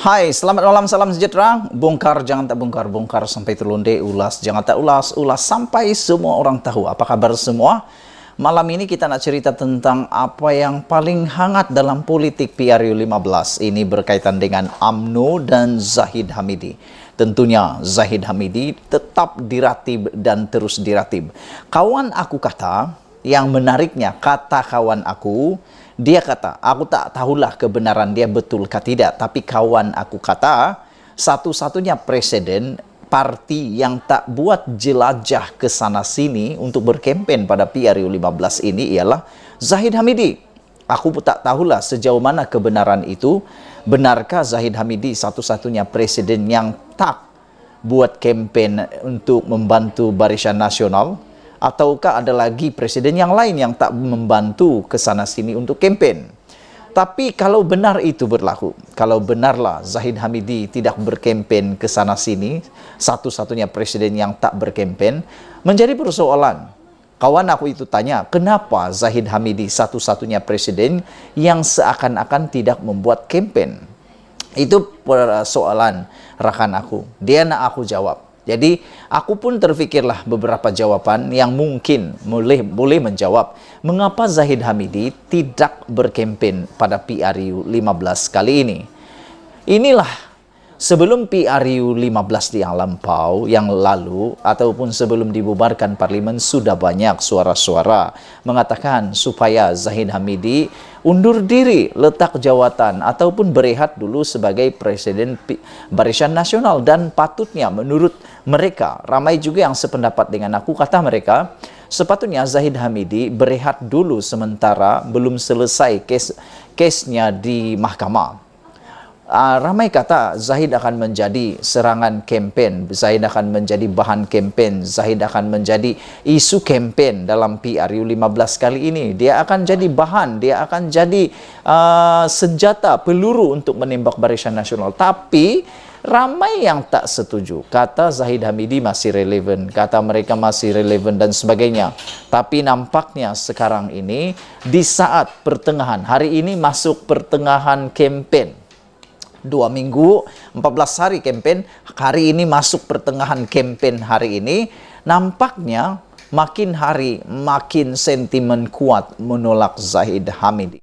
Hai, selamat malam, salam sejahtera. Bongkar, jangan tak bongkar, bongkar sampai terlonde, ulas, jangan tak ulas, ulas sampai semua orang tahu. Apa kabar semua? Malam ini kita nak cerita tentang apa yang paling hangat dalam politik PRU 15. Ini berkaitan dengan UMNO dan Zahid Hamidi. Tentunya Zahid Hamidi tetap diratib dan terus diratib. Kawan aku kata, yang menariknya kata kawan aku, dia kata, aku tak tahulah kebenaran dia betul ke tidak, tapi kawan aku kata, satu-satunya presiden parti yang tak buat jelajah ke sana sini untuk berkempen pada PRU 15 ini ialah Zahid Hamidi. Aku pun tak tahulah sejauh mana kebenaran itu. Benarkah Zahid Hamidi satu-satunya presiden yang tak buat kempen untuk membantu Barisan Nasional? Ataukah ada lagi presiden yang lain yang tak membantu ke sana sini untuk kempen? Tapi kalau benar itu berlaku, kalau benarlah Zahid Hamidi tidak berkempen ke sana sini, satu-satunya presiden yang tak berkempen, menjadi persoalan. Kawan aku itu tanya, kenapa Zahid Hamidi satu-satunya presiden yang seakan-akan tidak membuat kempen? Itu persoalan rakan aku. Dia nak aku jawab. Jadi, aku pun terfikirlah beberapa jawaban yang mungkin boleh menjawab mengapa Zahid Hamidi tidak berkempen pada PRU 15 kali ini. Inilah sebelum PRU 15 yang lalu ataupun sebelum dibubarkan parlimen sudah banyak suara-suara mengatakan supaya Zahid Hamidi undur diri, letak jawatan ataupun berehat dulu sebagai Presiden Barisan Nasional, dan patutnya menurut mereka, ramai juga yang sependapat dengan aku, kata mereka, sepatutnya Zahid Hamidi berehat dulu sementara belum selesai kesnya di mahkamah. Ramai kata Zahid akan menjadi serangan kempen, Zahid akan menjadi bahan kempen, Zahid akan menjadi isu kempen dalam PRU 15 kali ini. Dia akan jadi bahan, dia akan jadi senjata, peluru untuk menembak Barisan Nasional. Tapi ramai yang tak setuju. Kata Zahid Hamidi masih relevan, kata mereka masih relevan dan sebagainya. Tapi nampaknya sekarang ini di saat pertengahan, hari ini masuk pertengahan kempen. 2 minggu, 14 hari kempen, hari ini masuk pertengahan kempen hari ini, nampaknya makin hari makin sentimen kuat menolak Zahid Hamidi.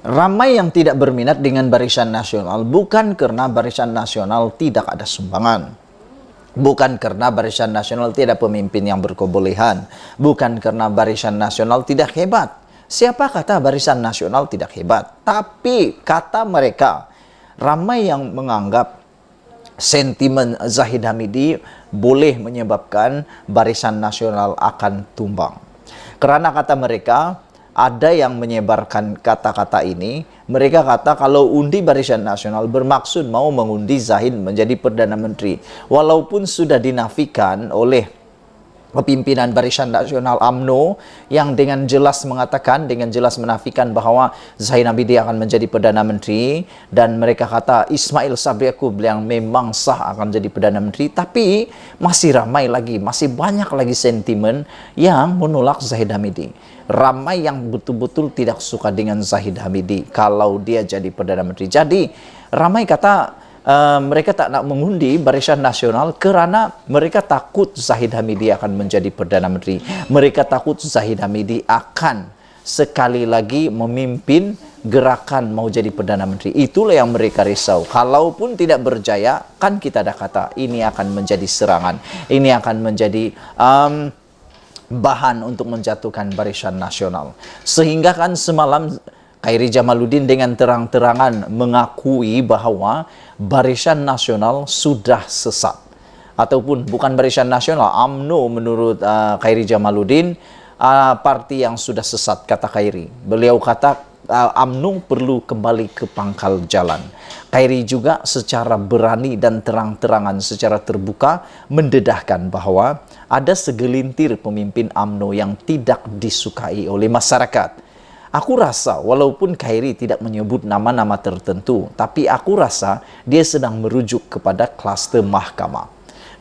Ramai yang tidak berminat dengan Barisan Nasional bukan karena Barisan Nasional tidak ada sumbangan. Bukan karena Barisan Nasional tidak pemimpin yang berkebolehan. Bukan karena Barisan Nasional tidak hebat. Siapa kata Barisan Nasional tidak hebat? Tapi kata mereka, ramai yang menganggap sentimen Zahid Hamidi boleh menyebabkan Barisan Nasional akan tumbang. Karena kata mereka, ada yang menyebarkan kata-kata ini. Mereka kata kalau undi Barisan Nasional bermaksud mau mengundi Zahid menjadi Perdana Menteri. Walaupun sudah dinafikan oleh pimpinan Barisan Nasional UMNO yang dengan jelas mengatakan, dengan jelas menafikan bahwa Zahid Hamidi akan menjadi Perdana Menteri, dan mereka kata Ismail Sabri Yaakob yang memang sah akan jadi Perdana Menteri, tapi masih ramai lagi, masih banyak lagi sentimen yang menolak Zahid Hamidi. Ramai yang betul-betul tidak suka dengan Zahid Hamidi kalau dia jadi Perdana Menteri. Jadi ramai kata mereka tak nak mengundi Barisan Nasional kerana mereka takut Zahid Hamidi akan menjadi Perdana Menteri. Mereka takut Zahid Hamidi akan sekali lagi memimpin gerakan mau jadi Perdana Menteri. Itulah yang mereka risau. Kalaupun tidak berjaya, kan kita dah kata ini akan menjadi serangan. Ini akan menjadi bahan untuk menjatuhkan Barisan Nasional. Sehingga kan semalam Khairi Jamaluddin dengan terang-terangan mengakui bahwa Barisan Nasional sudah sesat. Ataupun bukan Barisan Nasional, UMNO menurut Khairi Jamaluddin, parti yang sudah sesat, kata Khairi. Beliau kata UMNO perlu kembali ke pangkal jalan. Khairi juga secara berani dan terang-terangan, secara terbuka mendedahkan bahwa ada segelintir pemimpin UMNO yang tidak disukai oleh masyarakat. Aku rasa walaupun Khairi tidak menyebut nama-nama tertentu, tapi aku rasa dia sedang merujuk kepada kluster mahkamah.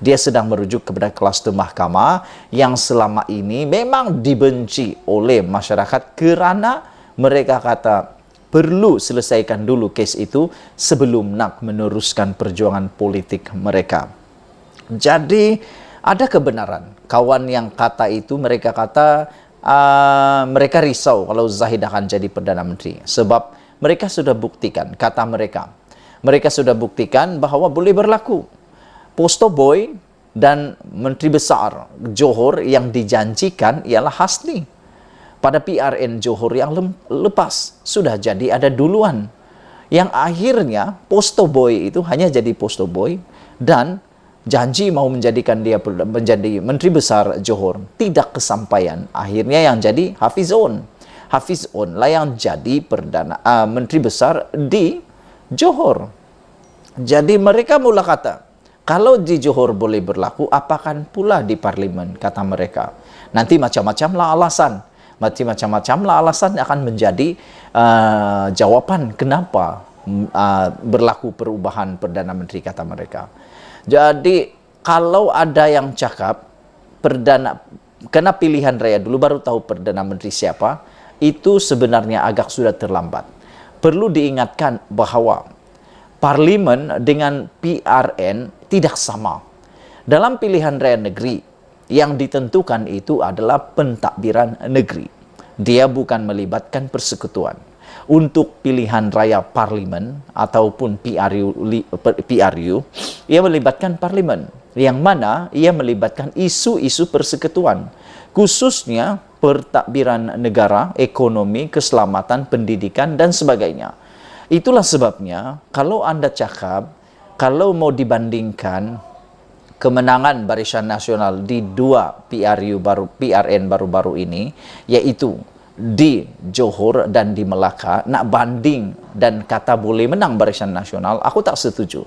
Dia sedang merujuk kepada kluster mahkamah yang selama ini memang dibenci oleh masyarakat kerana mereka kata perlu selesaikan dulu kes itu sebelum nak meneruskan perjuangan politik mereka. Jadi ada kebenaran. Kawan yang kata itu, mereka kata mereka risau kalau Zahid akan jadi Perdana Menteri. Sebab mereka sudah buktikan, kata mereka sudah buktikan bahwa boleh berlaku. Posto boy dan Menteri Besar Johor yang dijanjikan ialah Hasni. Pada PRN Johor yang lepas sudah jadi ada duluan. Yang akhirnya posto boy itu hanya jadi posto boy dan janji mau menjadikan dia menjadi Menteri Besar Johor tidak kesampaian. Akhirnya yang jadi Hafiz On lah yang jadi Menteri Besar di Johor. Jadi mereka mula kata, kalau di Johor boleh berlaku, apakan pula di parlimen, kata mereka. Nanti macam-macamlah alasan akan menjadi jawaban kenapa berlaku perubahan Perdana Menteri, kata mereka. Jadi kalau ada yang cakap kena pilihan raya dulu baru tahu Perdana Menteri siapa, itu sebenarnya agak sudah terlambat. Perlu diingatkan bahwa parlimen dengan PRN tidak sama. Dalam pilihan raya negeri, yang ditentukan itu adalah pentadbiran negeri. Dia bukan melibatkan persekutuan. Untuk pilihan raya parlimen ataupun PRU, ia melibatkan parlimen, yang mana ia melibatkan isu-isu persekutuan, khususnya pentadbiran negara, ekonomi, keselamatan, pendidikan, dan sebagainya. Itulah sebabnya, kalau Anda cakap, kalau mau dibandingkan kemenangan Barisan Nasional di dua PRN baru-baru ini, yaitu di Johor dan di Melaka, nak banding dan kata boleh menang Barisan Nasional, aku tak setuju.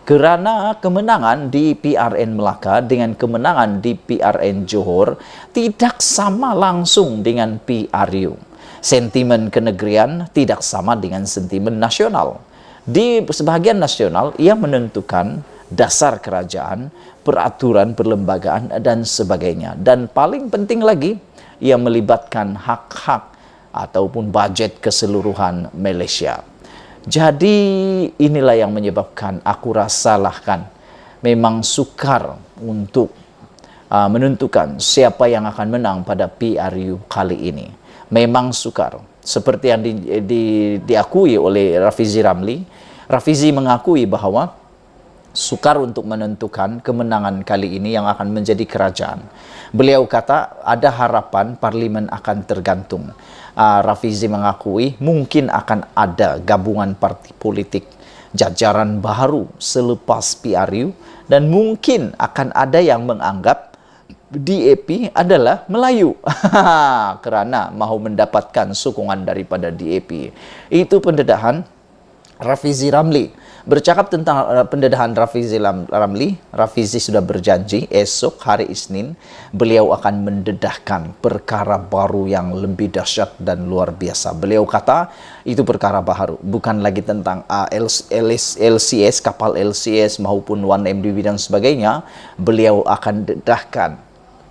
Kerana kemenangan di PRN Melaka dengan kemenangan di PRN Johor tidak sama langsung dengan PRU. Sentimen kenegerian tidak sama dengan sentimen nasional. Di sebahagian nasional, ia menentukan dasar kerajaan, peraturan perlembagaan, dan sebagainya. Dan paling penting lagi, ia melibatkan hak-hak ataupun budget keseluruhan Malaysia. Jadi inilah yang menyebabkan aku rasalah kan memang sukar untuk menentukan siapa yang akan menang pada PRU kali ini. Memang sukar. Seperti yang diakui oleh Rafizi Ramli. Rafizi mengakui bahwa sukar untuk menentukan kemenangan kali ini yang akan menjadi kerajaan. Beliau kata ada harapan parlimen akan tergantung. Rafizi mengakui mungkin akan ada gabungan parti politik jajaran baru selepas PRU dan mungkin akan ada yang menganggap DAP adalah Melayu kerana mahu mendapatkan sokongan daripada DAP. Itu pendedahan Rafizi Ramli. Bercakap tentang pendedahan Rafizi Ramli, Rafizi sudah berjanji esok hari Isnin beliau akan mendedahkan perkara baru yang lebih dahsyat dan luar biasa. Beliau kata itu perkara baru, bukan lagi tentang LCS, kapal LCS maupun 1MDB dan sebagainya. Beliau akan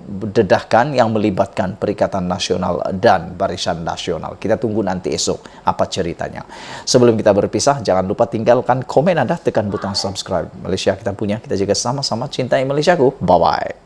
dedahkan yang melibatkan Perikatan Nasional dan Barisan Nasional. Kita tunggu nanti esok apa ceritanya. Sebelum kita berpisah, jangan lupa tinggalkan komen Anda, tekan butang subscribe. Malaysia kita punya, kita juga sama-sama cintai Malaysiaku. Bye-bye.